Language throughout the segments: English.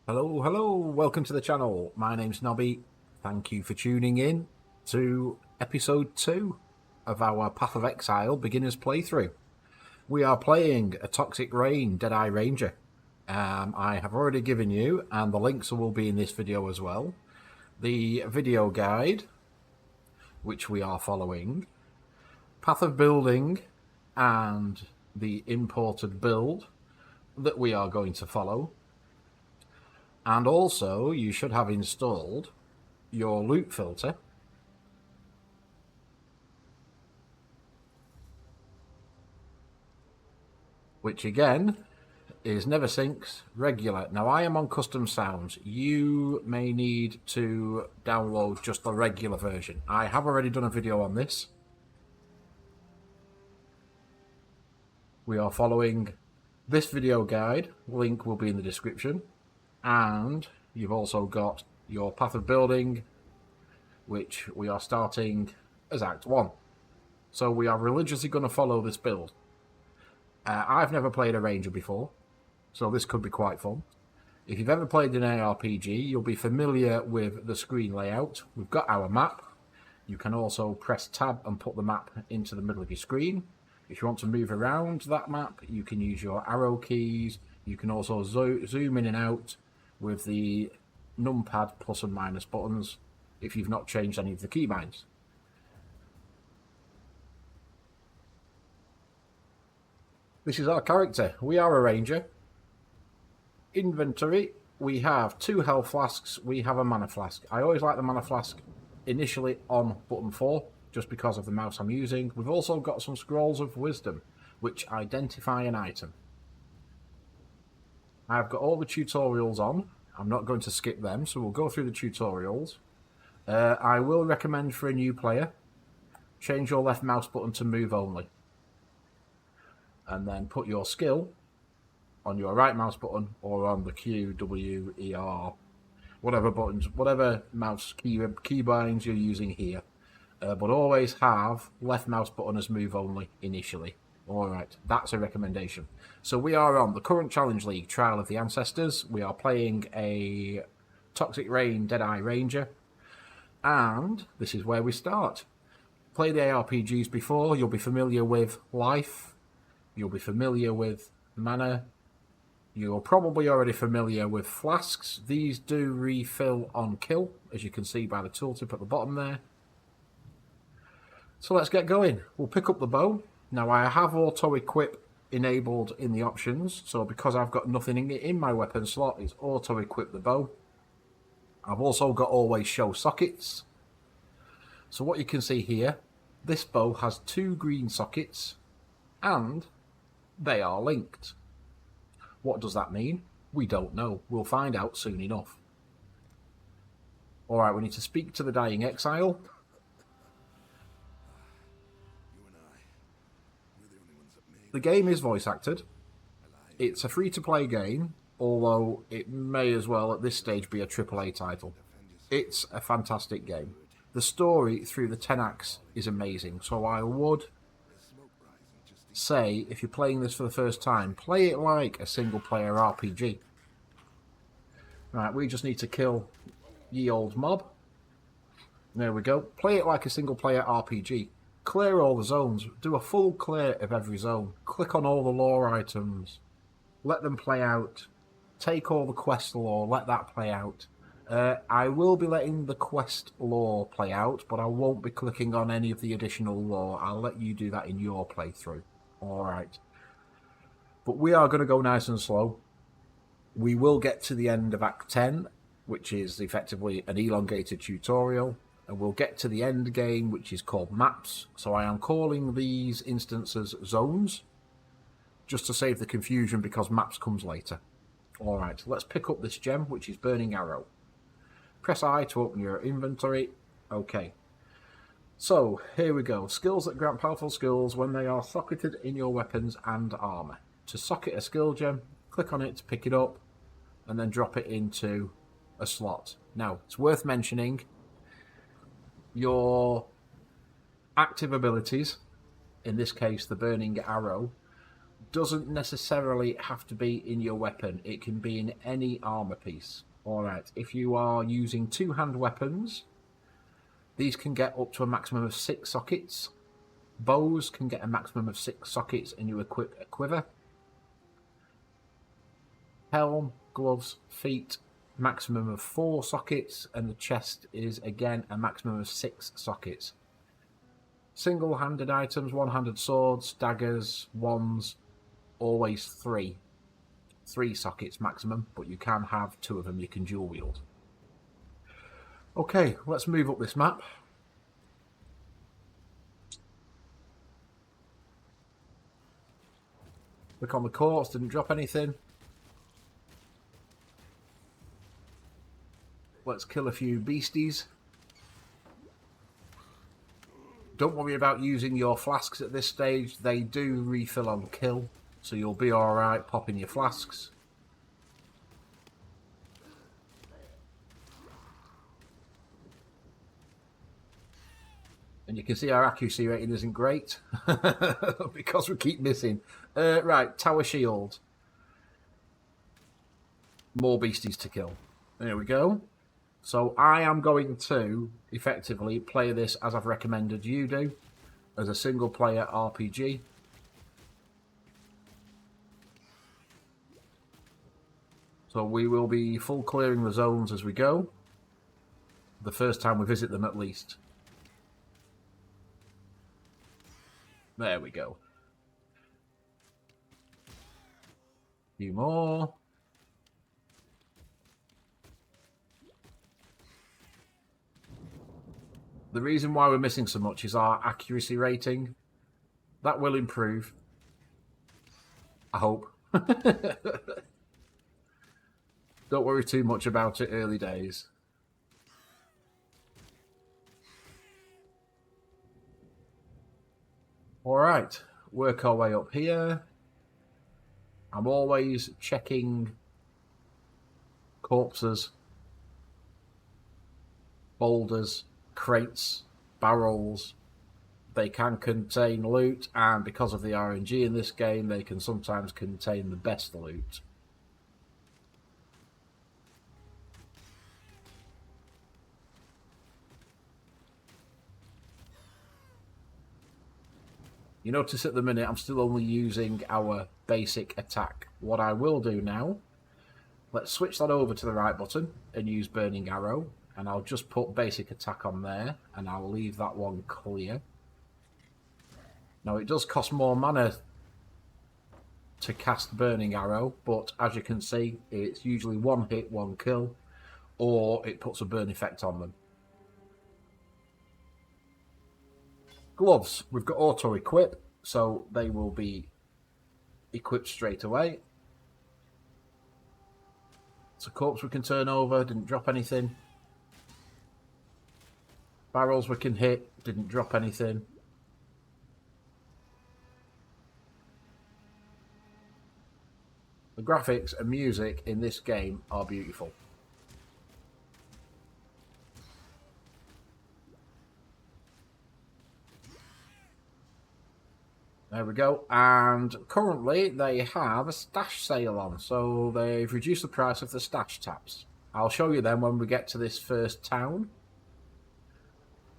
Hello, welcome to the channel. My name's Nobby. Thank you for tuning in to episode 2 of our Path of Exile Beginners playthrough. We are playing a Toxic Rain Deadeye Ranger. I have already given you, and the links will be in this video as well, the video guide, which we are following, path of building, and the imported build that we are going to follow. And also, you should have installed your loot filter, which again is never syncs regular. Now, I am on custom sounds. You may need to download just the regular version. I have already done a video on this. We are following this video guide. Link will be in the description. And you've also got your Path of Building, which we are starting as Act 1. So we are religiously going to follow this build. I've never played a Ranger before, so this could be quite fun. If you've ever played an ARPG, you'll be familiar with the screen layout. We've got our map. You can also press Tab and put the map into the middle of your screen. If you want to move around that map, you can use your arrow keys. You can also zoom in and out with the numpad plus and minus buttons if you've not changed any of the keybinds. This is our character. We are a ranger. Inventory, we have 2 health flasks, we have a mana flask. I always like the mana flask initially on button 4, just because of the mouse I'm using. We've also got some scrolls of wisdom, which identify an item. I've got all the tutorials on. I'm not going to skip them, so we'll go through the tutorials. I will recommend for a new player, change your left mouse button to move only. And then put your skill on your right mouse button or on the Q, W, E, R, whatever buttons, whatever mouse keybinds you're using here. But always have left mouse button as move only initially. Alright, that's a recommendation. So we are on the current Challenge League Trial of the Ancestors. We are playing a Toxic Rain Deadeye Ranger. And this is where we start. Played ARPGs before, you'll be familiar with life. You'll be familiar with mana. You're probably already familiar with flasks. These do refill on kill, as you can see by the tooltip at the bottom there. So let's get going. We'll pick up the bow. Now, I have auto-equip enabled in the options, so because I've got nothing in my weapon slot, it's auto-equip the bow. I've also got always show sockets. So what you can see here, this bow has 2 green sockets, and they are linked. What does that mean? We don't know. We'll find out soon enough. Alright, we need to speak to the dying exile. The game is voice acted. It's a free-to-play game, although it may as well at this stage be a AAA title. It's a fantastic game. The story through the 10 acts is amazing, so I would say, if you're playing this for the first time, play it like a single-player RPG. Right, we just need to kill ye old mob. There we go. Play it like a single-player RPG. Clear all the zones. Do a full clear of every zone. Click on all the lore items. Let them play out. Take all the quest lore. Let that play out. I will be letting the quest lore play out, but I won't be clicking on any of the additional lore. I'll let you do that in your playthrough. Alright. But we are going to go nice and slow. We will get to the end of Act 10, which is effectively an elongated tutorial. And we'll get to the end game, which is called maps. So I am calling these instances zones, just to save the confusion because maps comes later. Alright, let's pick up this gem, which is Burning Arrow. Press I to open your inventory. Okay. So, here we go. Skills that grant powerful skills when they are socketed in your weapons and armour. To socket a skill gem, click on it to pick it up, and then drop it into a slot. Now, it's worth mentioning, your active abilities, in this case the Burning Arrow, doesn't necessarily have to be in your weapon. It can be in any armor piece. Alright, if you are using two-hand weapons, these can get up to a maximum of 6 sockets. Bows can get a maximum of 6 sockets and you equip a quiver. Helm, gloves, feet, maximum of 4 sockets, and the chest is again a maximum of 6 sockets. Single-handed items, one-handed swords, daggers, wands, always 3. 3 sockets maximum, but you can have 2 of them you can dual wield. Okay, let's move up this map. Look on the course, didn't drop anything. Let's kill a few beasties. Don't worry about using your flasks at this stage. They do refill on kill, so you'll be alright popping your flasks. And you can see our accuracy rating isn't great because we keep missing. Right, tower shield. More beasties to kill. There we go. So I am going to effectively play this as I've recommended you do, as a single player RPG. So we will be full clearing the zones as we go. The first time we visit them at least. There we go. A few more. The reason why we're missing so much is our accuracy rating. That will improve. I hope. Don't worry too much about it, early days. Alright, work our way up here. I'm always checking corpses, boulders, crates, barrels. They can contain loot, and because of the RNG in this game, they can sometimes contain the best loot. You notice at the minute I'm still only using our basic attack. What I will do now, let's switch that over to the right button and use Burning Arrow. And I'll just put basic attack on there, and I'll leave that one clear. Now it does cost more mana to cast Burning Arrow, but as you can see, it's usually 1 hit, 1 kill, or it puts a burn effect on them. Gloves, we've got auto equip, so they will be equipped straight away. It's a corpse we can turn over, didn't drop anything. Barrels we can hit, didn't drop anything. The graphics and music in this game are beautiful. There we go, and currently they have a stash sale on, so they've reduced the price of the stash taps. I'll show you them when we get to this first town.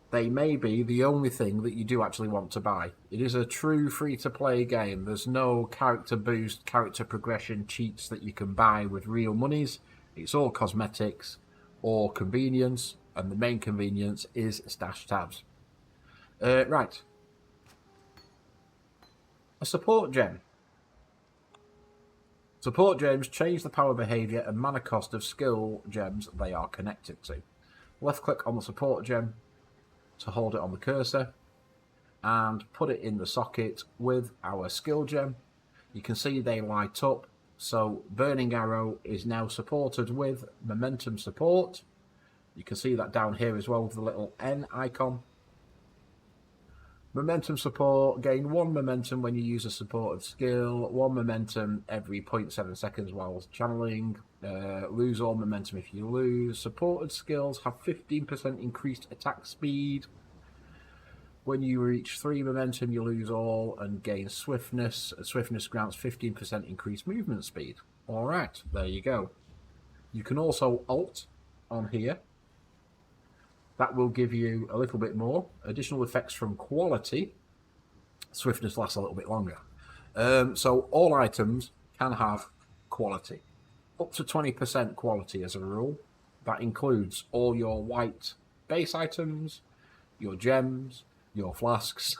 They may be the only thing that you do actually want to buy. It is a true free-to-play game. There's no character boost, character progression cheats that you can buy with real monies. It's all cosmetics or convenience, and the main convenience is stash tabs. Right. A support gem. Support gems change the power, behaviour and mana cost of skill gems they are connected to. Left click on the support gem to hold it on the cursor and put it in the socket with our skill gem. You can see they light up, so Burning Arrow is now supported with momentum support. You can see that down here as well with the little N icon. Momentum support, gain 1 momentum when you use a supported skill, 1 momentum every 0.7 seconds while channeling, lose all momentum if you lose. Supported skills have 15% increased attack speed. When you reach 3 momentum, you lose all and gain swiftness. Swiftness grants 15% increased movement speed. Alright, there you go. You can also alt on here. That will give you a little bit more. Additional effects from quality. Swiftness lasts a little bit longer. So all items can have quality. Up to 20% quality as a rule. That includes all your white base items, your gems, your flasks.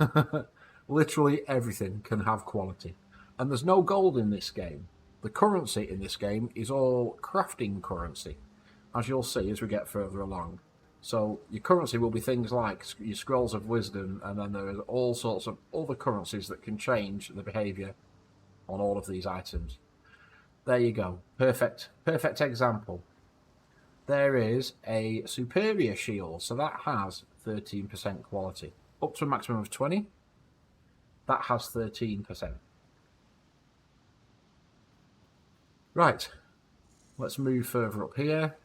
Literally everything can have quality. And there's no gold in this game. The currency in this game is all crafting currency, as you'll see as we get further along. So your currency will be things like your scrolls of wisdom, and then there are all sorts of other currencies that can change the behaviour on all of these items. There you go. Perfect example. There is a superior shield, so that has 13% quality. Up to a maximum of 20, that has 13%. Right, let's move further up here.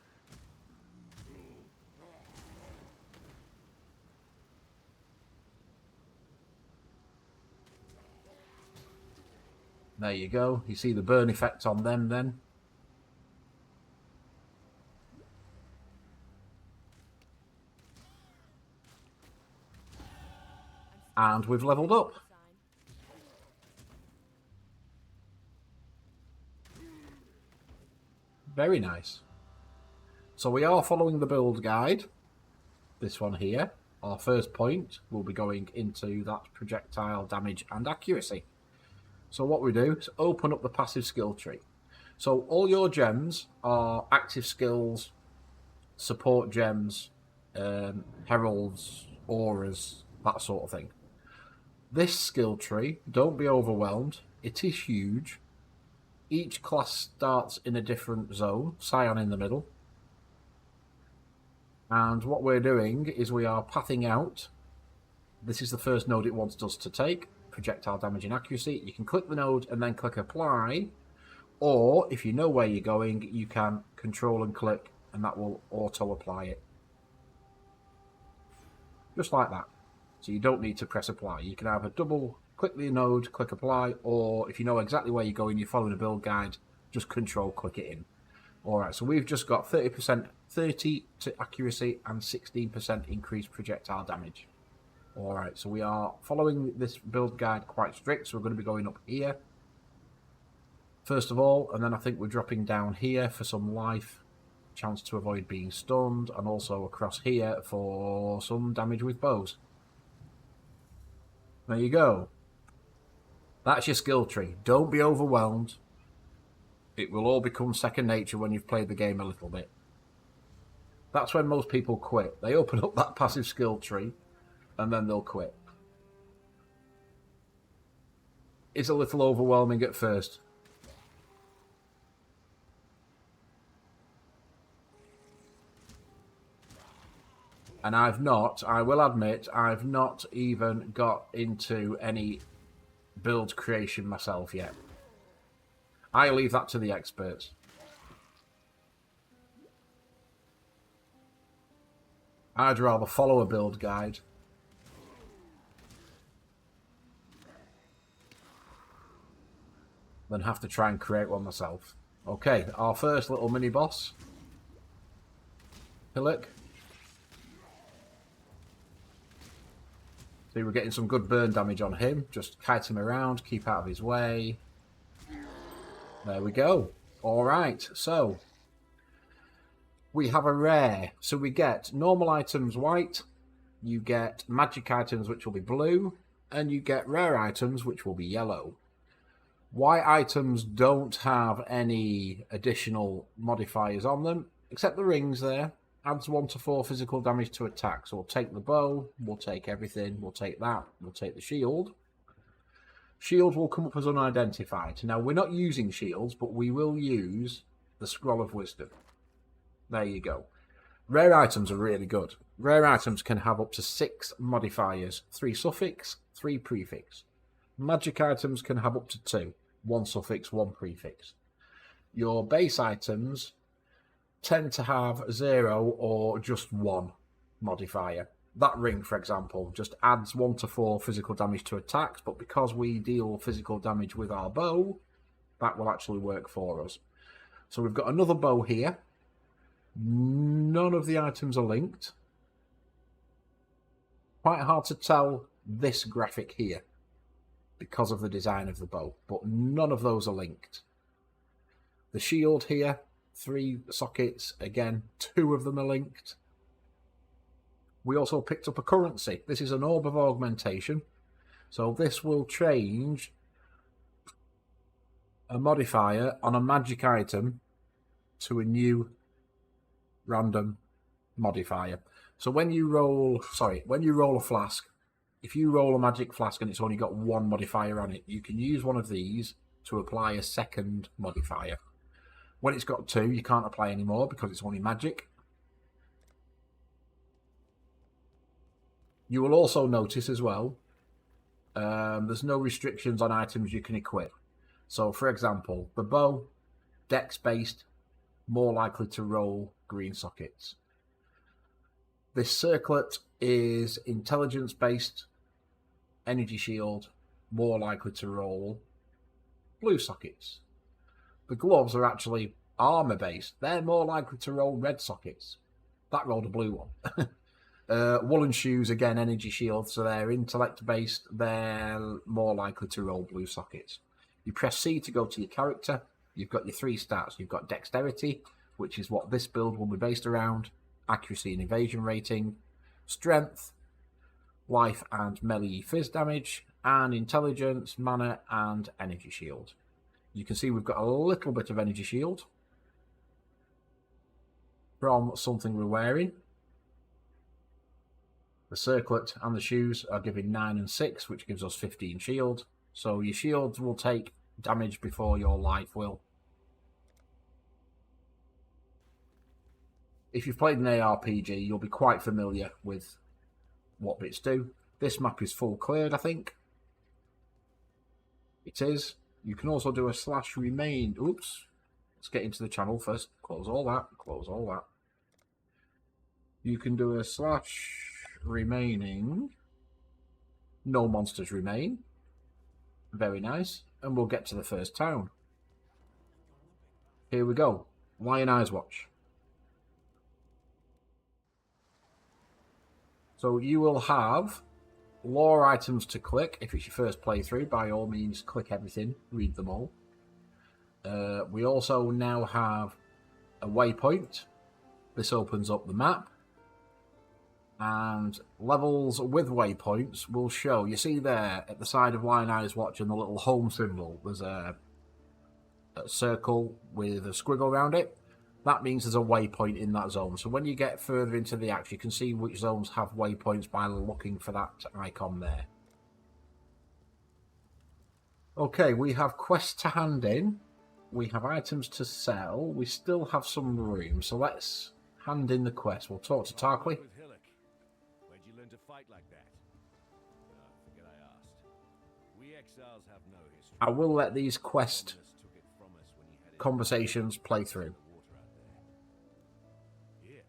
There you go. You see the burn effect on them then. And we've leveled up. Very nice. So we are following the build guide. This one here. Our first point will be going into that projectile damage and accuracy. So what we do is open up the passive skill tree. So all your gems are active skills, support gems, heralds, auras, that sort of thing. This skill tree, don't be overwhelmed, it is huge. Each class starts in a different zone, Scion in the middle. And what we're doing is we are pathing out. This is the first node it wants us to take, projectile damage and accuracy. You can click the node and then click apply, or if you know where you're going, you can control and click and that will auto apply it. Just like that. So you don't need to press apply. You can either double click the node, click apply, or if you know exactly where you're going, you're following a build guide, just control click it in. Alright, so we've just got 30% to accuracy and 16% increased projectile damage. Alright, so we are following this build guide quite strict, so we're going to be going up here first of all, and then I think we're dropping down here for some life, chance to avoid being stunned, and also across here for some damage with bows. There you go. That's your skill tree. Don't be overwhelmed. It will all become second nature when you've played the game a little bit. That's when most people quit. They open up that passive skill tree and then they'll quit. It's a little overwhelming at first. And I will admit, I've not even got into any build creation myself yet. I leave that to the experts. I'd rather follow a build guide than have to try and create one myself. Okay, our first little mini boss, Hillock. See, we're getting some good burn damage on him. Just kite him around, keep out of his way. There we go. Alright, so we have a rare. So we get normal items white, you get magic items which will be blue, and you get rare items which will be yellow. White items don't have any additional modifiers on them, except the rings there. Adds 1 to 4 physical damage to attack. So we'll take the bow, we'll take everything, we'll take that, we'll take the shield. Shield will come up as unidentified. Now, we're not using shields, but we will use the Scroll of Wisdom. There you go. Rare items are really good. Rare items can have up to 6 modifiers, 3 suffix, 3 prefix. Magic items can have up to 2, 1 suffix, 1 prefix. Your base items tend to have 0 or just 1 modifier. that ring, for example, just adds 1 to 4 physical damage to attacks, but because we deal physical damage with our bow, that will actually work for us. So we've got another bow here. None of the items are linked. Quite hard to tell this graphic here because of the design of the bow, but none of those are linked. The shield here, 3 sockets, again, 2 of them are linked. We also picked up a currency. This is an orb of augmentation, so this will change a modifier on a magic item to a new random modifier. So when you roll a flask, if you roll a magic flask and it's only got 1 modifier on it, you can use one of these to apply a second modifier. When it's got 2, you can't apply any more because it's only magic. You will also notice as well, there's no restrictions on items you can equip. So, for example, the bow, dex-based, more likely to roll green sockets. This circlet is intelligence-based, energy shield, more likely to roll blue sockets. The gloves are actually armor-based. They're more likely to roll red sockets. That rolled a blue one. Woolen shoes, again, energy shield, so they're intellect-based. They're more likely to roll blue sockets. You press C to go to your character. You've got your 3 stats. You've got dexterity, which is what this build will be based around, accuracy and evasion rating, strength, life and melee fizz damage, and intelligence, mana, and energy shield. You can see we've got a little bit of energy shield from something we're wearing. The circlet and the shoes are giving 9 and 6, which gives us 15 shield. So your shields will take damage before your life will. If you've played an ARPG, you'll be quite familiar with what bits do. This map is full cleared, I think. It is. You can also do a /remain. Oops. Let's get into the channel first. Close all that. Close all that. You can do a /remaining. No monsters remain. Very nice. And we'll get to the first town. Here we go. Lioneye's Watch. So you will have lore items to click. If it's your first playthrough, by all means, click everything. Read them all. We also now have a waypoint. This opens up the map. And levels with waypoints will show. You see there at the side of Lioneye's Watch and the little home symbol, there's a circle with a squiggle around it. That means there's a waypoint in that zone. So when you get further into the act, you can see which zones have waypoints by looking for that icon there. Okay, we have quests to hand in. We have items to sell. We still have some room. So let's hand in the quest. We'll talk to Tarkley. Where'd you learn to fight like that? Forget I asked. We exiles have no history. I will let these quest conversations play through. Here,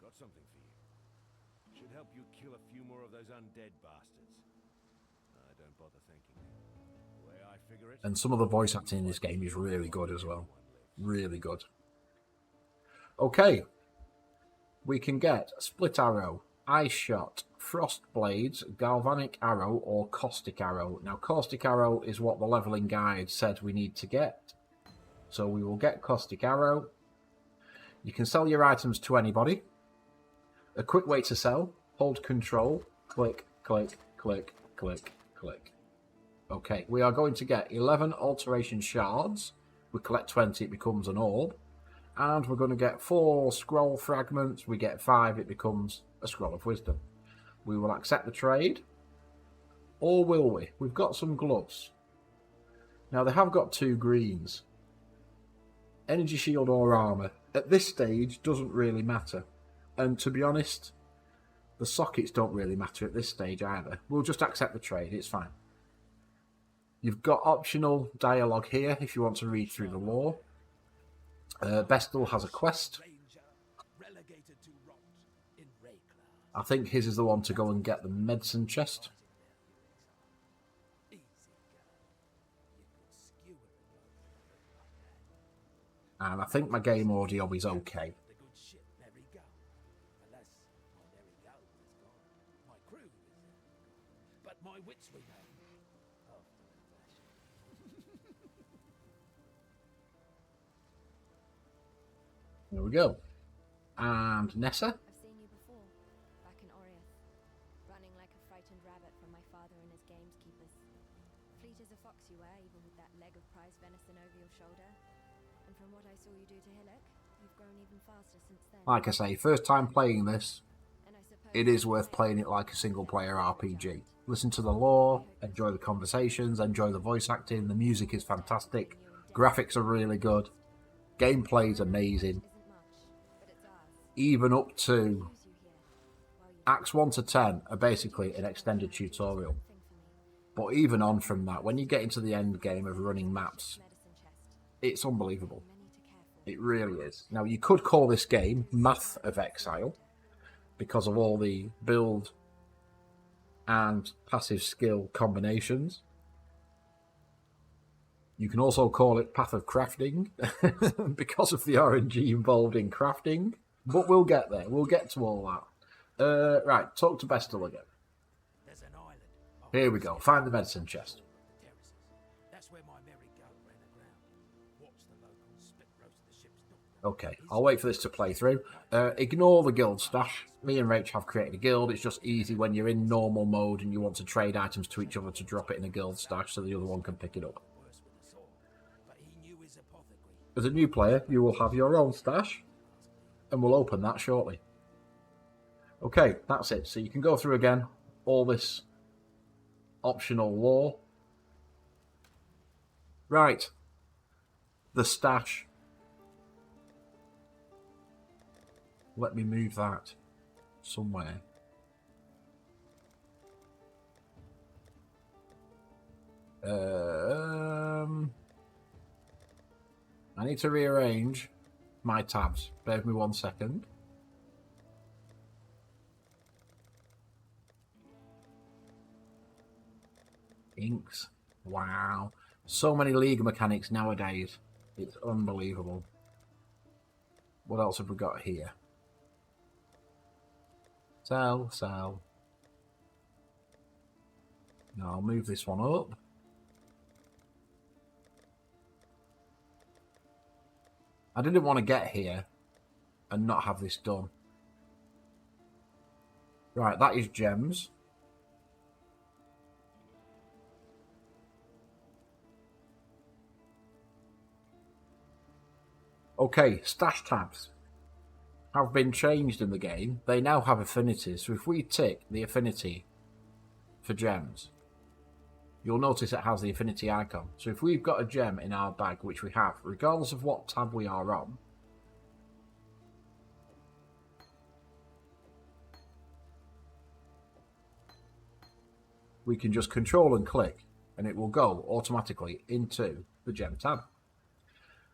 got something for you. Should help you kill a few more of those undead bastards. Don't bother thanking me. The way I figure it. And some of the voice acting in this game is really good as well. Really good. Okay. We can get Split Arrow, Ice Shot, Frost Blades, Galvanic Arrow, or Caustic Arrow. Now, Caustic Arrow is what the leveling guide said we need to get. So we will get Caustic Arrow. You can sell your items to anybody. A quick way to sell, hold control, click, click, click, click, click. Okay, we are going to get 11 alteration shards. We collect 20, it becomes an orb. And we're going to get 4 scroll fragments. We get 5, it becomes a scroll of wisdom. We will accept the trade. Or will we? We've got some gloves. Now they have got 2 greens. Energy shield or armor. At this stage doesn't really matter. And to be honest, the sockets don't really matter at this stage either. We'll just accept the trade, it's fine. You've got optional dialogue here if you want to read through the lore. Bestel has a quest. I think his is the one to go and get the medicine chest. And I think my game audio is okay. There we go. And Nessa? I've seen you before, back in Oriath, running like a frightened rabbit from my father and his gameskeepers. Fleet as a fox you were, even with that leg of prize venison over your shoulder. And from what I saw you do to Hillock, you've grown even faster since then. Like I say, first time playing this, And I suppose it is worth playing it like a single player RPG. Listen to the lore, enjoy the conversations, enjoy the voice acting, the music is fantastic, graphics are really good, gameplay is amazing. isn't much, but it's ours. Even up to Use you here, while you Acts 1 to 10 are basically an extended tutorial. thing for me. But even on from that, when you get into the end game of running maps, Medicine chest. it's unbelievable. Many to care for. It really is. Now, you could call this game Path of Exile because of all the build and passive skill combinations. You can also call it Path of Crafting because of the RNG involved in crafting. But we'll get there. We'll get to all that. Right, talk to Bestel again. There's an island. Here we go. Find the medicine chest. Terraces. That's where my merry goat ran aground. Watch the locals split roast the ship's doctor. Okay, I'll wait for this to play through. Ignore the guild stash. Me and Rach have created a guild. It's just easy when you're in normal mode and you want to trade items to each other to drop it in a guild stash so the other one can pick it up. Worse with us all. But he knew his apothecary. As a new player, you will have your own stash, and we'll open that shortly. Okay, that's it. So you can go through again all this optional lore. Right, the stash. Let me move that somewhere. I need to rearrange my tabs. Bear with me 1 second. Inks. Wow. So many League mechanics nowadays. It's unbelievable. What else have we got here? Sell. Now I'll move this one up. I didn't want to get here and not have this done. Right, that is gems. Okay, stash tabs have been changed in the game. They now have affinities. So if we tick the affinity for gems, you'll notice it has the affinity icon. So if we've got a gem in our bag, which we have, regardless of what tab we are on, we can just control and click and it will go automatically into the gem tab.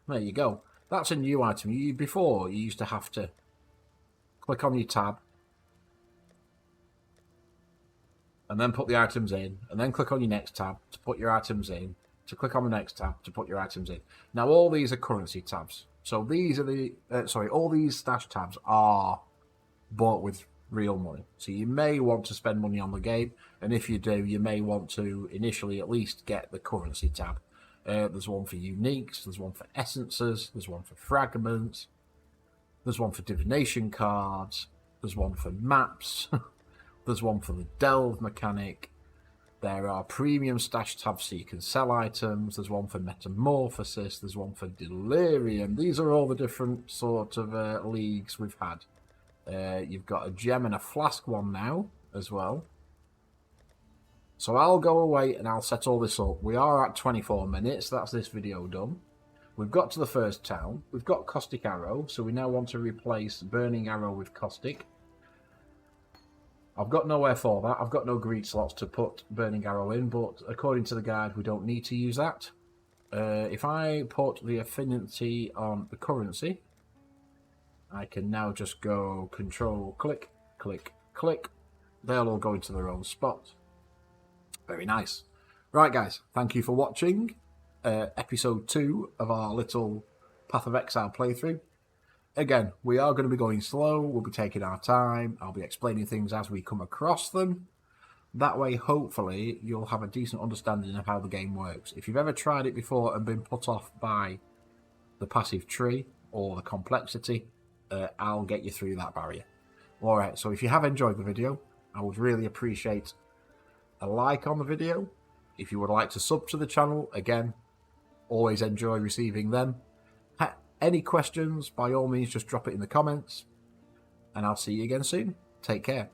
There you go. That's a new item. Before, you used to have to click on your tab and then put the items in, and then click on your next tab to put your items in, to click on the next tab to put your items in. Now, all these are currency tabs. So these are the, all these stash tabs are bought with real money. So you may want to spend money on the game, and if you do, you may want to initially at least get the currency tab. There's one for uniques, there's one for essences, there's one for fragments, there's one for divination cards, there's one for maps, there's one for the delve mechanic, there are premium stash tabs so you can sell items, there's one for metamorphosis, there's one for delirium. These are all the different sort of leagues we've had. You've got a gem and a flask one now as well. So I'll go away and I'll set all this up. We are at 24 minutes. That's this video done. We've got to the first town. We've got Caustic Arrow. So we now want to replace Burning Arrow with Caustic. I've got nowhere for that. I've got no greed slots to put Burning Arrow in. But according to the guide, we don't need to use that. If I put the affinity on the currency, I can now just go Control, click, click, click, they'll all go into their own spot. Very nice. Right, guys, thank you for watching episode 2 of our little Path of Exile playthrough. Again, we are going to be going slow, we'll be taking our time, I'll be explaining things as we come across them. That way, hopefully, you'll have a decent understanding of how the game works. If you've ever tried it before and been put off by the passive tree or the complexity, I'll get you through that barrier. Alright, so if you have enjoyed the video, I would really appreciate a like on the video. If you would like to sub to the channel, again, always enjoy receiving them. Any questions, by all means, just drop it in the comments. And I'll see you again soon. Take care.